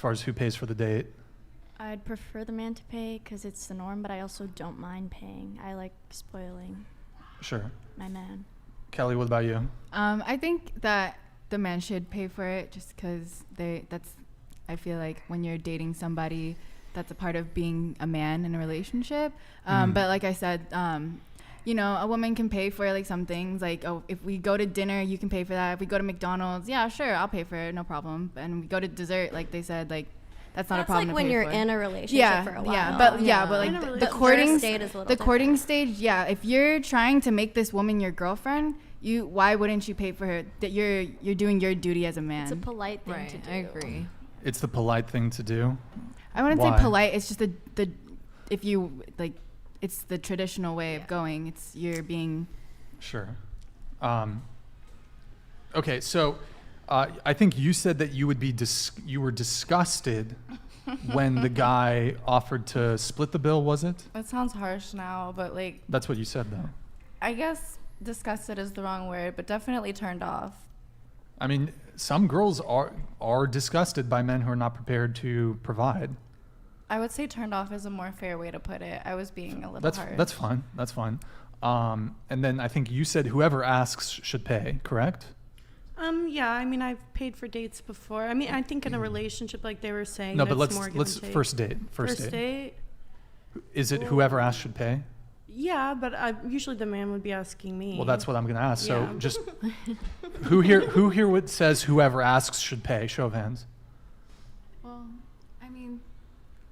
far as who pays for the date? I'd prefer the man to pay because it's the norm, but I also don't mind paying. I like spoiling Sure. my man. Kelly, what about you? I think that the man should pay for it just because I feel like when you're dating somebody, that's a part of being a man in a relationship. But like I said, you know, a woman can pay for like some things. Like, oh, if we go to dinner, you can pay for that. If we go to McDonald's, yeah, sure, I'll pay for it, no problem. And we go to dessert, like they said, like that's not a problem. That's like when you're in a relationship yeah, for a while. Yeah, but like the courting stage is a little courting stage. Yeah, if you're trying to make this woman your girlfriend, why wouldn't you pay for her? That you're doing your duty as a man. It's a polite thing to do. I agree. It's the polite thing to do. I wouldn't say polite. It's just the if you like, it's the traditional way of going. It's you're being. Sure. Okay, so I think you said that you would be you were disgusted when the guy offered to split the bill. Was it? It sounds harsh now, but like. That's what you said, though. I guess disgusted is the wrong word, but definitely turned off. I mean, some girls are disgusted by men who are not prepared to provide. I would say turned off is a more fair way to put it. I was being a little harsh. That's fine. That's fine. And then I think you said whoever asks should pay, correct? Yeah, I mean, I've paid for dates before. I mean, I think in a relationship, like they were saying, No, that but it's more give let's and take. first date. First date? Is it whoever asks should pay? Yeah, but usually the man would be asking me. Well, that's what I'm going to ask. Yeah. So just who here says whoever asks should pay? Show of hands. Well, I mean,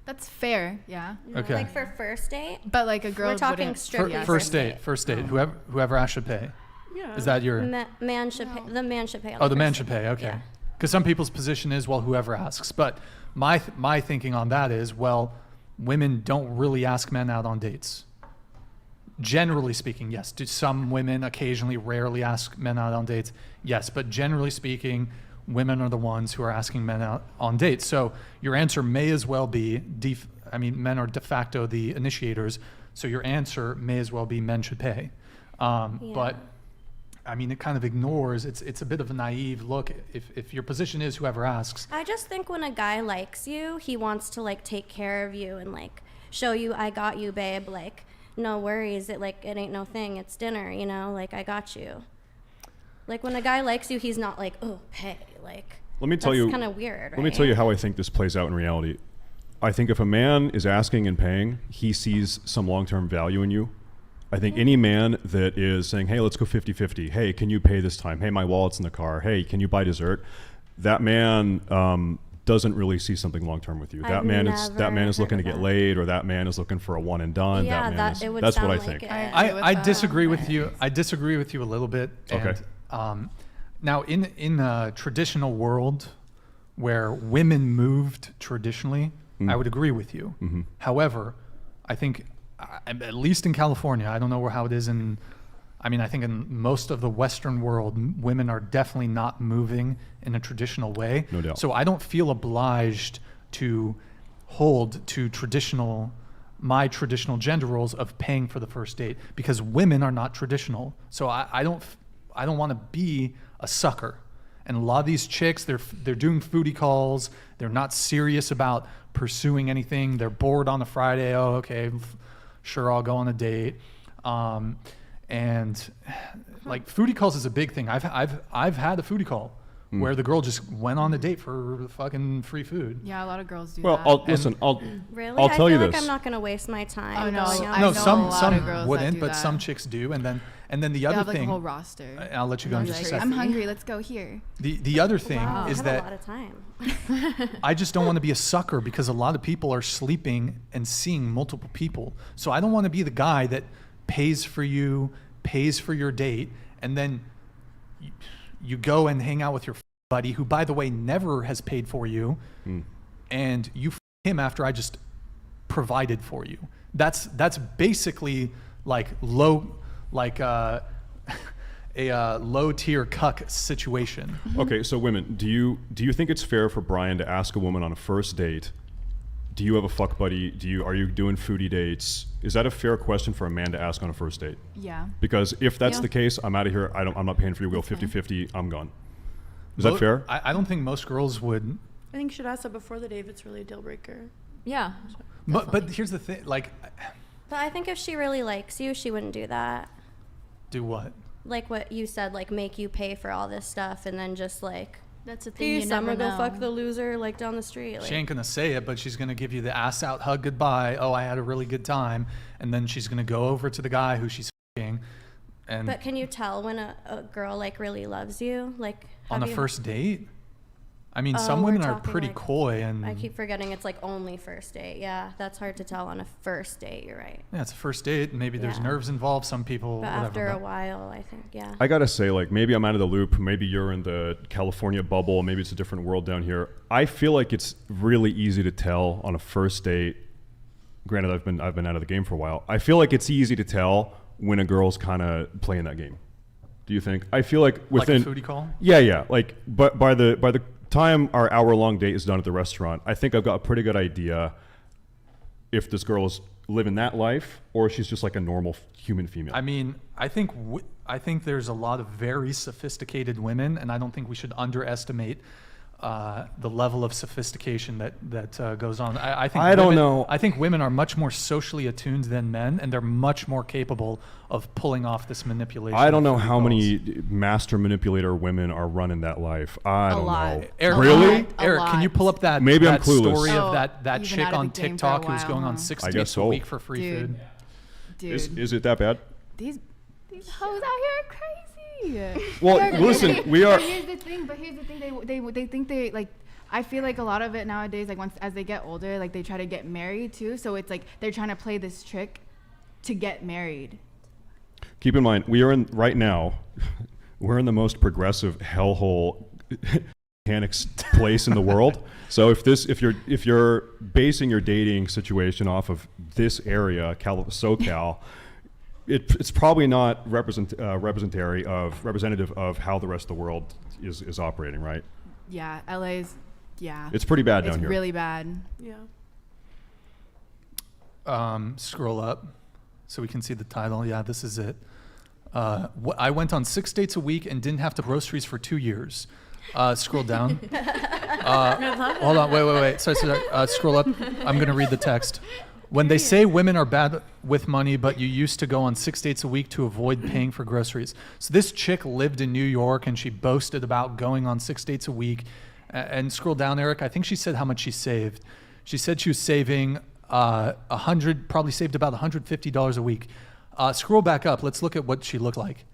that's fair, yeah. Okay. Like for first date? But like a girl, We're talking wouldn't- strictly First date. Whoever asks should pay. Yeah. Is that your? Man should pay. The man should pay. On Oh, the the man first should date. pay. Okay. Yeah. Because some people's position is, well, whoever asks. But my thinking on that is, well, women don't really ask men out on dates. Generally speaking, yes. Do some women occasionally, rarely ask men out on dates? Yes. But generally speaking, women are the ones who are asking men out on dates. So your answer may as well be, men are de facto the initiators. So your answer may as well be men should pay. But I mean, it kind of ignores, it's a bit of a naive look. If your position is whoever asks. I just think when a guy likes you, he wants to like take care of you and like show you, I got you, babe. Like, no worries. It ain't no thing. It's dinner, you know, like I got you. Like when a guy likes you, he's not like, oh, pay. Like, let me tell you, that's kind of weird, right? Let me tell you how I think this plays out in reality. I think if a man is asking and paying, he sees some long-term value in you. I think any man that is saying, hey, let's go 50-50. Hey, can you pay this time? Hey, my wallet's in the car. Hey, can you buy dessert? That man doesn't really see something long-term with you. That man is looking to get laid, or that man is looking for a one and done. Yeah, that's what I think. I disagree with you. I disagree with you a little bit. Okay. And, now, in a traditional world where women moved traditionally, I would agree with you. Mm-hmm. However, I think, at least in California, I don't know how it is I think in most of the Western world, women are definitely not moving in a traditional way. No doubt. So I don't feel obliged to hold to my traditional gender roles of paying for the first date, because women are not traditional. So I don't want to be a sucker. And a lot of these chicks, they're doing foodie calls. They're not serious about pursuing anything. They're bored on a Friday. Oh, okay, sure, I'll go on a date. And like foodie calls is a big thing. I've had a foodie call where the girl just went on a date for fucking free food. Yeah, a lot of girls do Well, that. Really? I'll tell you this. I feel like I'm not going to waste my time. Oh, no. going out. I know some a lot of girls wouldn't, that do but that. some chicks do. And then the They other have like thing. a whole roster. I'll let you go in just a second. I'm hungry. Let's go here. The other thing Wow, is I have that a lot of time. I just don't want to be a sucker, because a lot of people are sleeping and seeing multiple people. So I don't want to be the guy that pays for you, pays for your date, and then you go and hang out with your buddy who, by the way, never has paid for you, and you him after I just provided for you. That's basically like a low tier cuck situation. Okay, so women, do you think it's fair for Brian to ask a woman on a first date, do you have a fuck buddy? Are you doing foodie dates? Is that a fair question for a man to ask on a first date? Yeah. Because if that's Yeah. the case, I'm out of here. I'm not paying for you. We'll go 50-50. I'm gone. Is that fair? I don't think most girls would I think you should ask that before the date if it's really a deal breaker. Yeah. But here's the thing, like, But I think if she really likes you, she wouldn't do that. do what? Like what you said, like make you pay for all this stuff and then just like, That's the thing. peace, You never I'm gonna know. go fuck the loser like down the street. Like, She ain't gonna say it, but she's gonna give you the ass out hug goodbye. Oh, I had a really good time, and then she's gonna go over to the guy who she's f***ing, and but can you tell when a girl like really loves you? Like on have a you- first date. I mean, Oh, some we're women are talking, pretty like- coy, and I keep forgetting it's like only first date. Yeah, that's hard to tell on a first date. You're right. yeah, it's a first date. And maybe there's Yeah. nerves involved. Some people, But whatever. after a but- while, I think, yeah. I gotta say, like, maybe I'm out of the loop. Maybe you're in the California bubble. Maybe it's a different world down here. I feel like it's really easy to tell on a first date. Granted, I've been out of the game for a while. I feel like it's easy to tell when a girl's kind of playing that game. Do you think? I feel like within like a foodie call. Yeah. Like, but by the time our hour-long date is done at the restaurant, I think I've got a pretty good idea if this girl is living that life or she's just like a normal human female. I mean, I think there's a lot of very sophisticated women, and I don't think we should underestimate the level of sophistication that goes on. I think I don't women- know. I think women are much more socially attuned than men, and they're much more capable of pulling off this manipulation. I don't know of how calls. many master manipulator women are running that life. I don't lot. know. Eric, Really? A Eric, can you lot. pull up that Maybe I'm that clueless. story Oh, of that you've been chick out of on the game for a TikTok who's while, going on huh? 6 I dates guess a so. week for free Dude. food? Dude, Is it that bad? these hoes out here are crazy. Well, They're listen, crazy. we are. But here's the thing. They think they like. I feel like a lot of it nowadays, like once as they get older, like they try to get married too. So it's like they're trying to play this trick to get married. Keep in mind, we are in right now. We're in the most progressive hellhole mechanics place in the world. So if you're basing your dating situation off of this area, SoCal, it's probably not representative of how the rest of the world is operating, right? Yeah, LA's. Yeah, It's pretty bad down it's here. really bad. Yeah. Scroll up so we can see the title. Yeah, this is it. I went on 6 dates a week and didn't have to groceries for 2 years. Scroll down. Hold on, wait. Sorry. Scroll up. I'm going to read the text. When they say women are bad with money, but you used to go on 6 dates a week to avoid paying for groceries. So this chick lived in New York and she boasted about going on 6 dates a week. And scroll down, Eric. I think she said how much she saved. She said she was saving probably saved about $150 a week. Scroll back up. Let's look at what she looked like.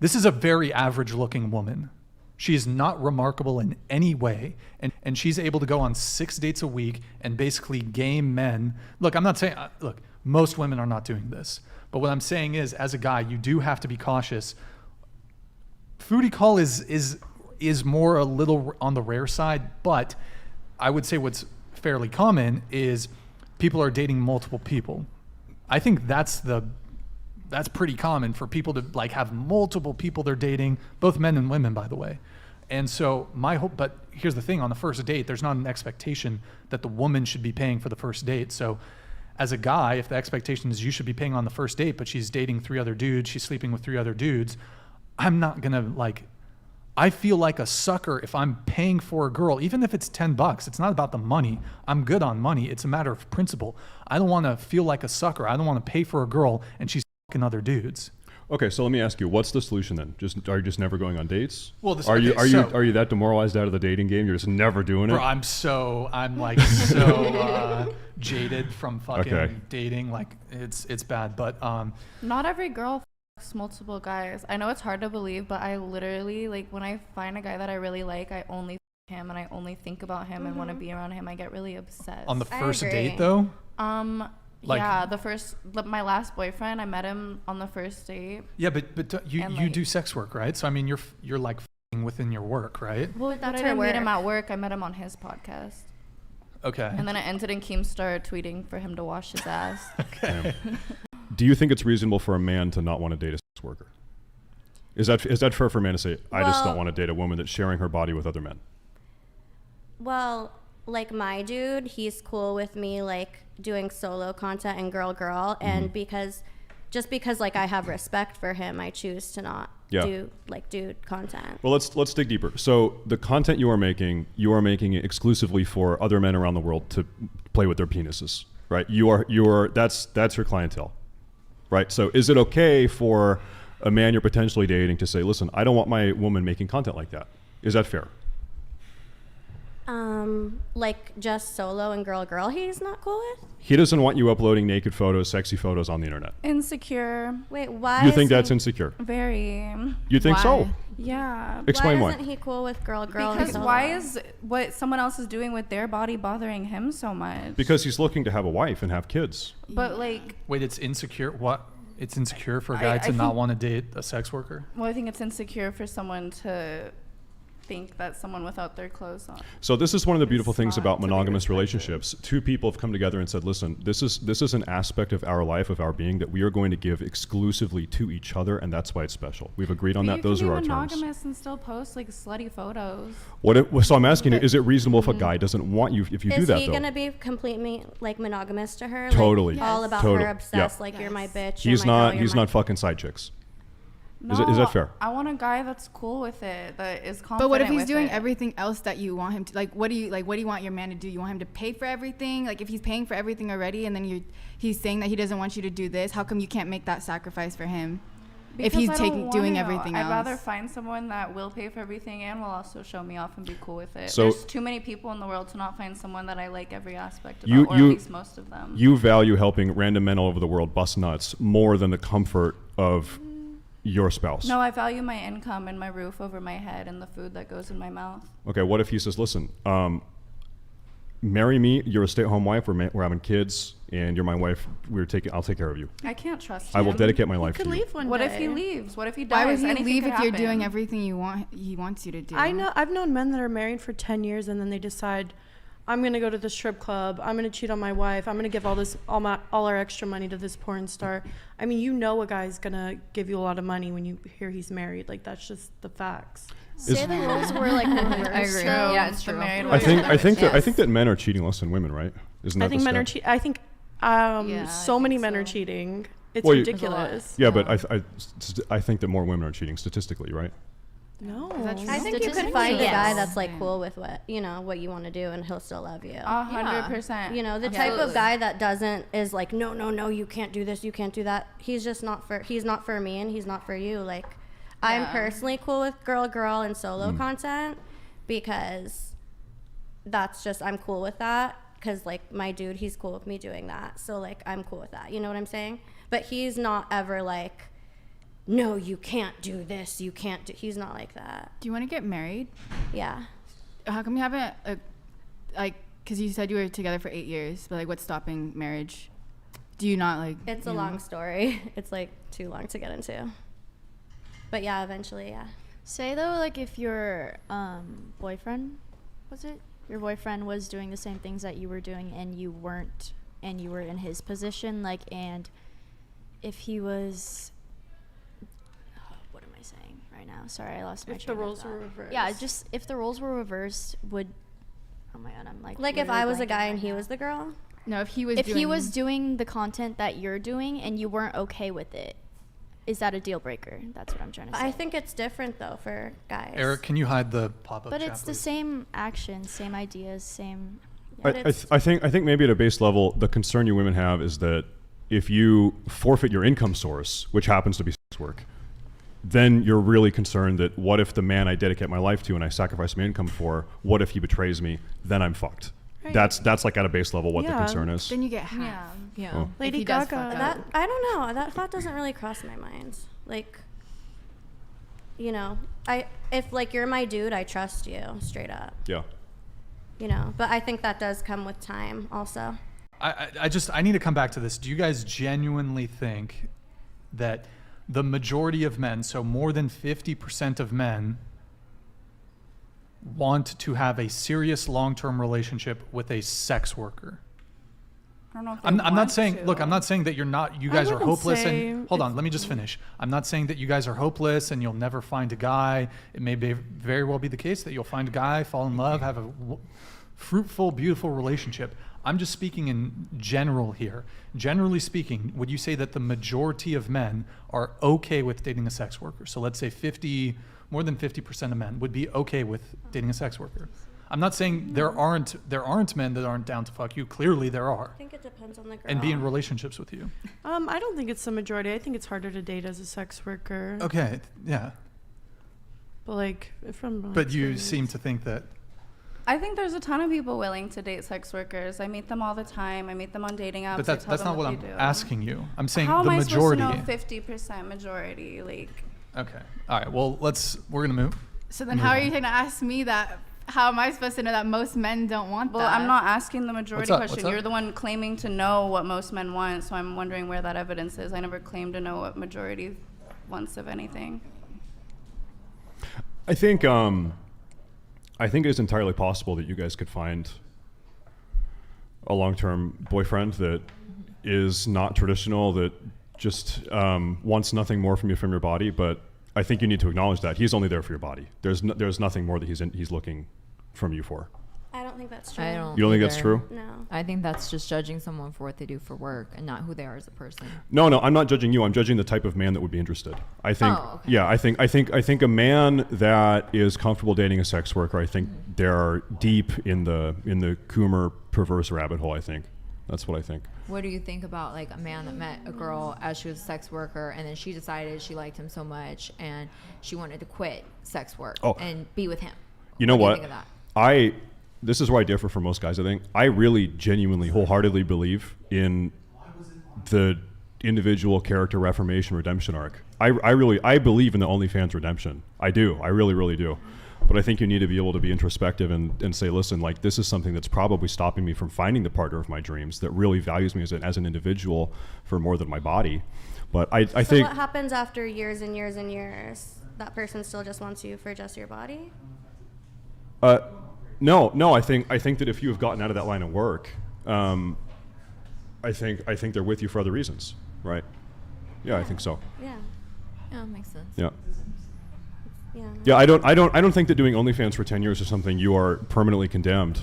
This is a very average looking woman. She is not remarkable in any way. And she's able to go on 6 dates a week and basically game men. Look, I'm not saying, look, most women are not doing this. But what I'm saying is, as a guy, you do have to be cautious. Foodie call is more a little on the rare side, but I would say what's fairly common is people are dating multiple people. I think that's pretty common for people to like have multiple people they're dating, both men and women, by the way. And so my hope, but here's the thing, on the first date, there's not an expectation that the woman should be paying for the first date. So as a guy, if the expectation is you should be paying on the first date, but she's dating 3 other dudes, she's sleeping with 3 other dudes, I'm not gonna I feel like a sucker if I'm paying for a girl, even if it's $10. It's not about the money. I'm good on money. It's a matter of principle. I don't want to feel like a sucker. I don't want to pay for a girl and she's fucking other dudes. Okay, so let me ask you, what's the solution then? Are you just never going on dates? Well, are you that demoralized out of the dating game? You're just never doing it? Bro, I'm so jaded from fucking dating. Like it's bad. But Not every girl fucks multiple guys. I know it's hard to believe, but I literally, like, when I find a guy that I really like, I only f him and I only think about him and want to be around him. I get really obsessed. on the I first agree. date though, Like- yeah, my last boyfriend, I met him on the first date. yeah, but you And, you like- do sex work, right? So I mean, you're like f***ing within your work, right? Well, that I That's her didn't meet him work. at work. I met him on his podcast. Okay. And then it ended in Keemstar tweeting for him to wash his ass. Damn. Do you think it's reasonable for a man to not want to date a sex worker? Is that fair for a man to say, I just Well- don't want to date a woman that's sharing her body with other men? Well, like my dude, he's cool with me like doing solo content and girl, and because like I have respect for him, I choose to not Yeah. do like dude content. Well, let's dig deeper. So the content you are making it exclusively for other men around the world to play with their penises, right? That's your clientele, right? So is it okay for a man you're potentially dating to say, listen, I don't want my woman making content like that? Is that fair? Like just solo and girl he's not cool with? He doesn't want you uploading naked photos, sexy photos on the internet. Insecure. Wait, why You is think he, that's insecure? Very. You think so? Why? Yeah. Explain why why. isn't he cool with girl and Because solo? why is what someone else is doing with their body bothering him so much? Because he's looking to have a wife and have kids. But like, Wait, it's insecure. What? It's insecure for a I guy to not think- want to date a sex worker. well, I think it's insecure for someone to think that someone without their clothes on. So this is one of the beautiful It's things not about to be monogamous respected. relationships. Two people have come together and said, listen, this is an aspect of our life, of our being, that we are going to give exclusively to each other, and that's why it's special. We've agreed on But that. you Those can are be our terms. monogamous and still post like slutty photos. So I'm asking you, is it reasonable if a guy doesn't want you, if you do Is that he though? gonna be completely like monogamous to her? Totally. Like, all about Totally. her, obsessed. Yeah. Like you're my bitch. He's you're my not girl, he's you're not fucking side chicks. No, Is that fair? I want a guy that's cool with it, that is confident. But what if he's with doing it. everything else that you want him to? Like, what do you want your man to do? You want him to pay for everything? Like, if he's paying for everything already, and then he's saying that he doesn't want you to do this, how come you can't make that sacrifice for him? If Because he's I don't doing want to. everything I'd else. rather find someone that will pay for everything and will also show me off and be cool with it. So- There's too many people in the world to not find someone that I like every aspect of, You- or you- at least most of them. You value helping random men all over the world bust nuts more than the comfort of your spouse. No, I value my income and my roof over my head and the food that goes in my mouth. Okay, what if he says, listen, marry me, you're a stay-at-home wife, we're having kids, and you're my wife, I'll take care of you. I can't trust I him. will dedicate my life Could to you. leave one What day. if he leaves? What if he dies? Why would he Anything leave could if you're doing happen. everything he wants you to do? I've known men that are married for 10 years and then they decide, I'm gonna go to the strip club. I'm gonna cheat on my wife. I'm gonna give all our extra money to this porn star. I mean, you know, a guy's gonna give you a lot of money when you hear he's married. Like that's just the facts. Say the roles were like reversed. I agree. though. Yeah, it's the married I think Yes. that men are cheating less than women, right? Isn't that I think the men are stat? I think I so many think men are so. cheating. It's Well, you- ridiculous. Yeah, but I think that more women are cheating statistically, right? No. Is that true? I think you could Statistically, find a guy yes. that's like cool with what you want to do, and he'll still love you. 100%. You know, the type of Absolutely. guy that is like, no, you can't do this, you can't do that. He's not for me, and he's not for you. Like, I'm Yeah. personally cool with girl and solo content because that's just, I'm cool with that. Cause like my dude, he's cool with me doing that. So like, I'm cool with that. You know what I'm saying? But he's not ever like, no, you can't do this. You can't do, he's not like that. Do you want to get married? Yeah. How come you haven't because you said you were together for 8 years, but like what's stopping marriage? Do you not like? It's a you know? long story. It's like too long to get into. But yeah, eventually, yeah. Say though, like if your boyfriend, your boyfriend was doing the same things that you were doing and you weren't, and you were in his position, like, and if he was, what am I saying right now? Sorry, I lost my If the train of roles were thought. reversed. Yeah, just if the roles were reversed, would, oh my god, I'm like Like if literally I was a blanking guy right and he now. was the girl. No, if he was. If he doing- was doing the content that you're doing and you weren't okay with it, is that a deal breaker? That's what I'm trying to say. I think it's different though for guys. Eric, can you hide the pop-up But chat, it's the please? same actions, same ideas, same. But I it's- think maybe at a base level, the concern you women have is that if you forfeit your income source, which happens to be sex work, then you're really concerned that what if the man I dedicate my life to and I sacrifice my income for, what if he betrays me? Then I'm fucked. Right. That's like at a base level what the Yeah. concern is. Then you get half. Yeah. Oh. Lady he does Gaga. fuck that I don't know. That thought doesn't really cross my mind. Like, you know, if like you're my dude, I trust you straight up. Yeah. You know, but I think that does come with time also. I need to come back to this. Do you guys genuinely think that the majority of men, so more than 50% of men, want to have a serious long-term relationship with a sex worker? I don't know if I'm not want saying, to. look, I'm not saying that you I guys are wouldn't hopeless say and, hold on, it's- let me just finish. I'm not saying that you guys are hopeless and you'll never find a guy. It may very well be the case that you'll find a guy, fall in love, have a fruitful, beautiful relationship. I'm just speaking in general here. Generally speaking, would you say that the majority of men are okay with dating a sex worker? So let's say more than 50% of men would be okay with dating a sex worker. I'm not saying there aren't men that aren't down to fuck you. Clearly there are. I think it depends on the girl. And be in relationships with you. I don't think it's the majority. I think it's harder to date as a sex worker. Okay, yeah. But like, from my But you experience. seem to think that I think there's a ton of people willing to date sex workers. I meet them all the time. I meet them on dating apps. but that's I tell not them what what I'm they do. asking you. I'm saying How the am I majority. supposed to know 50% majority? Like, Okay. All right. Well, we're going to move. So then Move how are on. you going to ask me that? How am I supposed to know that most men don't want well, that? I'm not asking the majority up? question. What's up? You're the one claiming to know what most men want, so I'm wondering where that evidence is. I never claimed to know what majority wants of anything. I think it's entirely possible that you guys could find a long-term boyfriend that is not traditional, that just wants nothing more from you from your body. But I think you need to acknowledge that he's only there for your body. There's nothing more that he's looking from you for. I don't think that's true. I don't. You don't think that's either. true? No. I think that's just judging someone for what they do for work and not who they are as a person. No, I'm not judging you. I'm judging the type of man that would be interested. I think, Oh, okay. yeah, I think a man that is comfortable dating a sex worker, I think they're deep in the Coomer perverse rabbit hole. I think that's what I think. What do you think about like a man that met a girl as she was a sex worker and then she decided she liked him so much and she wanted to quit sex work and be with him? You know what? what? Do you think of that? This is where I differ from most guys. I think I really genuinely, wholeheartedly believe in the individual character reformation redemption arc. I believe in the OnlyFans redemption. I do. I really, really do. But I think you need to be able to be introspective and say, listen, like this is something that's probably stopping me from finding the partner of my dreams that really values me as an individual for more than my body. But I So think what happens after years and years and years? That person still just wants you for just your body? No. I think that if you have gotten out of that line of work, I think they're with you for other reasons, right? Yeah, I think so. Yeah. Yeah, makes sense. Yeah. Yeah. Yeah, I don't think that doing OnlyFans for 10 years is something you are permanently condemned.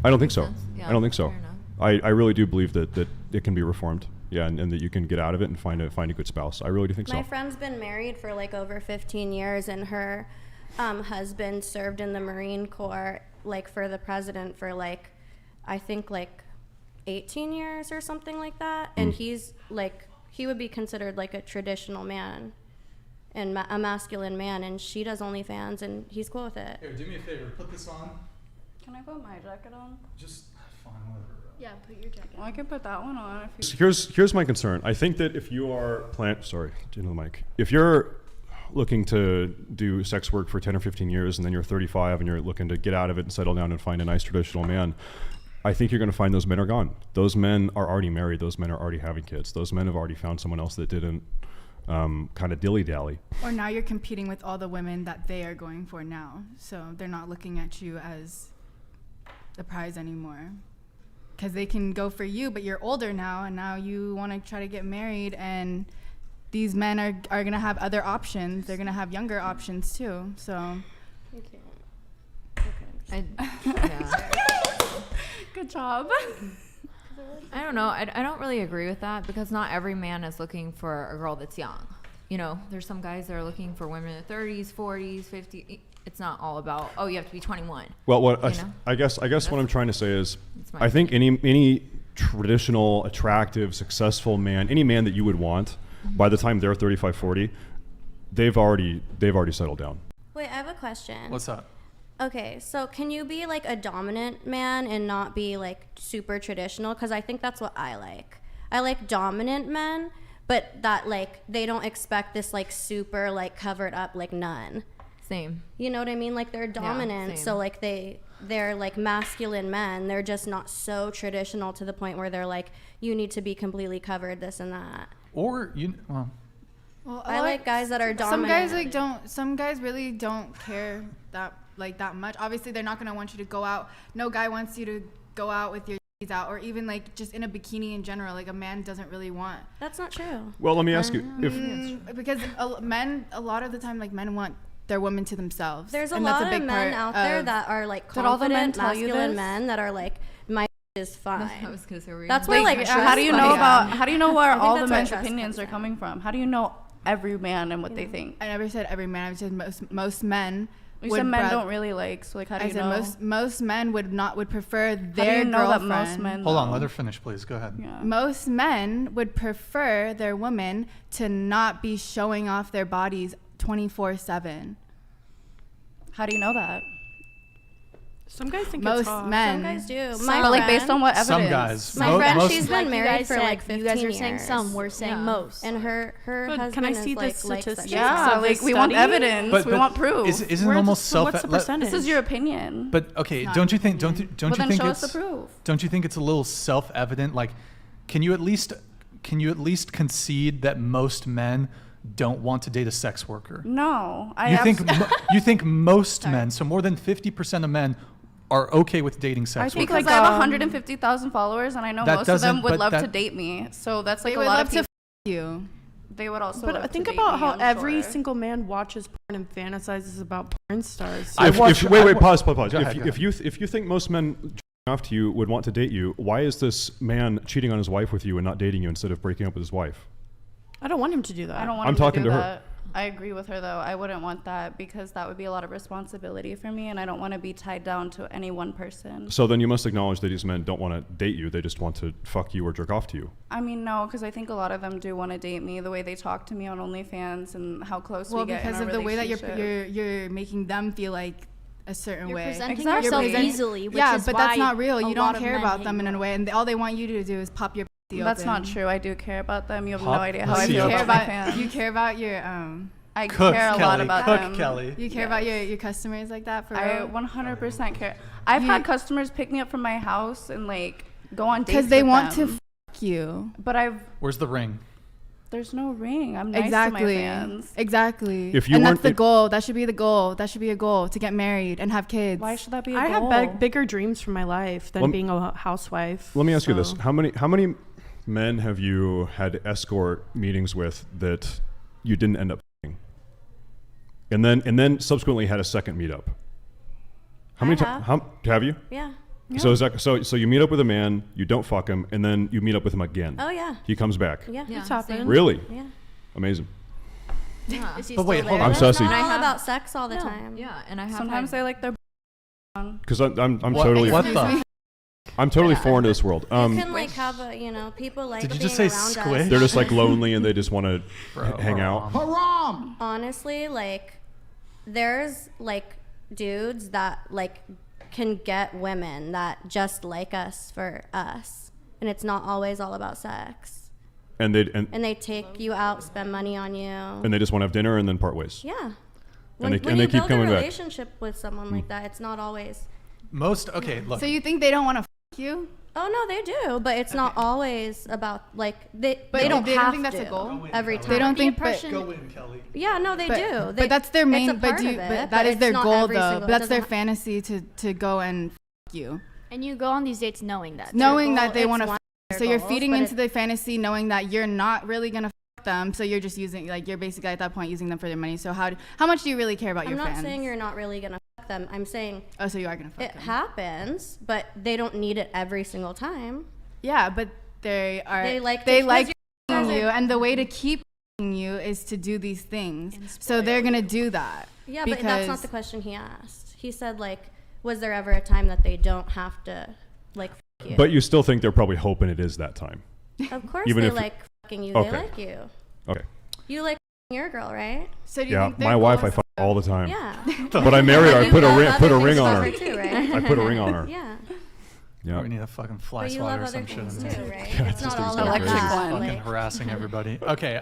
I don't think so. sense. Yeah, I don't think so. fair enough. I really do believe that it can be reformed. Yeah, and that you can get out of it and find a good spouse. I really do think My so. friend's been married for like over 15 years, and her husband served in the Marine Corps, like for the president for like, I think like 18 years or something like that. And he's like, he would be considered like a traditional man and a masculine man, and she does OnlyFans, and he's cool with it. Here, do me a favor. Put this on. Can I put my jacket on? Just fine, whatever. Yeah, put your jacket Well, I can put that one on if you. Here's my concern. I think that if you are into the mic. If you're looking to do sex work for 10 or 15 years and then you're 35 and you're looking to get out of it and settle down and find a nice traditional man, I think you're going to find those men are gone. Those men are already married. Those men are already having kids. Those men have already found someone else that didn't kind of dilly-dally. Or now you're competing with all the women that they are going for now. So they're not looking at you as the prize anymore. Because they can go for you, but you're older now, and now you want to try to get married, and these men are going to have other options. They're going to have younger options too. So Yeah. Good job. I don't know. I don't really agree with that because not every man is looking for a girl that's young. You know, there's some guys that are looking for women in their 30s, 40s, 50s. It's not all about, oh, you have to be 21. Well, You know? I guess what I'm trying to say is, That's my I think any traditional, attractive, successful man, any man that you would want, by the time they're 35, 40, they've already settled down. Wait, I have a question. What's up? Okay, so can you be like a dominant man and not be like super traditional? Because I think that's what I like. I like dominant men, but that like they don't expect this like super like covered up like nun. Same. You know what I mean? Like they're dominant, same. so like they're like masculine men. They're just not so traditional to the point where they're like, you need to be completely covered, this and that. Or well, I like guys that are dominant. Some guys really don't care that much. Obviously, they're not gonna want you to go out. No guy wants you to go out with your titties out, or even like just in a bikini in general. Like a man doesn't really want. That's not true. Well, let me ask you, if Because a lot of the time, like men want their women to themselves. There's a And that's lot big of men part out there of- that are like Did all the men confident, tell you masculine this? men that are like, my is fine. I was gonna say, were you That's gonna why say like trust how do you trust know comes about? in. How do you know where I think all the that's where men's trust opinions comes are coming in. from? How do you know every man and what they think? I never said every man. I said most men. You would said men rath- don't really like. So like, how do I you said know? most men would prefer How do their you know that girlfriend. most men? Hold on, though? let her finish, please. Go ahead. Yeah. Most men would prefer their women to not be showing off their bodies 24/7. How do you know that? Some guys think Most it's hot. men. Some guys do. But My like friend, based on what evidence? Some guys. My friend, most, she's Like been you married guys for said, like 15 you guys are years. saying some. We're saying Yeah. most. And her Good. husband Can I see is the like statistics? that. Yeah, So like they we want study? evidence. but, we want proof. Isn't it Where's- almost so what's the let- percentage? This is your opinion. But okay, not don't you an think? Don't opinion. don't well, you then think show it's? us the proof. Don't you think it's a little self-evident? Like, can you at least concede that most men don't want to date a sex worker? No, You think most men, so more than 50% of men, are okay with dating I sex think workers? like I have 150,000 followers, and I know That most of them doesn't- would but love to that- date me. So that's like They a would lot love of to people. you. They would also. But love think to date about me, how I'm every sure. single man watches porn and fantasizes about porn stars. I watch- wait, pause. Go If, ahead, go if you think most men off to you would want to date you, why is this man cheating on his wife with you and not dating you instead of breaking up with his wife? I don't want him to do that. I don't want I'm him talking to do to her. that. I agree with her though. I wouldn't want that because that would be a lot of responsibility for me, and I don't want to be tied down to any one person. So then you must acknowledge that these men don't want to date you. They just want to fuck you or jerk off to you. I mean, no, because I think a lot of them do want to date me. The way they talk to me on OnlyFans and how close Well, we get because in of our the way that relationship. you're making them feel like a certain You're way. presenting You're yourself presenting- easily, which yeah, is but that's why not real. a You lot don't of care men about hate them in you. a way, and all they want you to do is pop your. That's not open. true. I do care about them. You have Pop no idea how the I pussy feel You care about my about fans. you care about your I Cook, care a Kelly. lot about Cook, them. Kelly. you care about your customers like that for I real. 100% care. I've had customers pick me up from my house and like go on dates Because they with want them. to fuck you. But Where's the ring? there's no ring. I'm nice Exactly. to my fans. Exactly. If you and weren't- that's the if- goal. That should be the goal. That should be a goal to get married and have kids. Why should that be a I goal? have bigger dreams for my life than Lem- being a housewife. Let me ask you this: so- how many men have you had escort meetings with that you didn't end up fucking? And then subsequently had a second meetup? How many times? Have you? Yeah. So is that so? You meet up with a man, you don't fuck him, and then you meet up with him again. Oh yeah. He comes back. Yeah. Yeah, It's happened. same. Really? Yeah. Amazing. Yeah. Is he But wait, still hold there? on. I'm sussy. It's not all Yeah. about sex all the No. time. Yeah, and I have Sometimes had, they like their on. Because I'm What, totally what Excuse the? me? I'm totally foreign to this world. You can like have a, people like Did you being just say around squid? us. they're just like lonely and they just want to Bro, hang out. Honestly, like there's like dudes that like can get women that just like us for us, and it's not always all about sex. And And they take you out, spend money on you. they just want to have dinner and then part ways. Yeah. And they- When and they you keep build coming a back. relationship with someone like that, it's not always. Okay, look. So you think they don't want to fuck you? Oh no, they do, but it's not always about like they But don't they don't have think that's to a goal? every time. They don't The think. But, impression- Go in, Kelly. Yeah, no, they but, do. but They, that's their it's main. a But part do you, of it, but that is it's their not goal every though. single- it That's their doesn't fantasy to go and fuck you, And you go on these dates knowing that. knowing goal, that they it's want to. one of So their you're goals, feeding but into the fantasy, knowing that you're not really gonna fuck them. So you're just using, like, you're basically at that point using them for their money. So how much do you really care about I'm your not fans? saying you're not really gonna fuck them. I'm saying Oh, so you are gonna fuck it them. happens, but they don't need it every single time. Yeah, but they are. They like they to- like because fucking you, and the way to keep fucking you is to do these things. So they're gonna do that. Yeah, but that's not because- the question he asked. He said like, was there ever a time that they don't have to like fuck you? But you still think they're probably hoping it is that time. Of course even they if- like fucking you. Okay. They like you. Okay. You like your girl, right? So do you Yeah, think their my goal wife I is- fuck all the time. Yeah. But I married her. I You put a love ring, other put a things ring on about her. her too, right? I put a ring on her. Yeah. Yeah. We need a fucking fly But you swatter love or other some shit. things in too, there. right? Yeah, It's this not thing's all going about crazy. Electric that. one. Fucking Like, harassing everybody. Okay.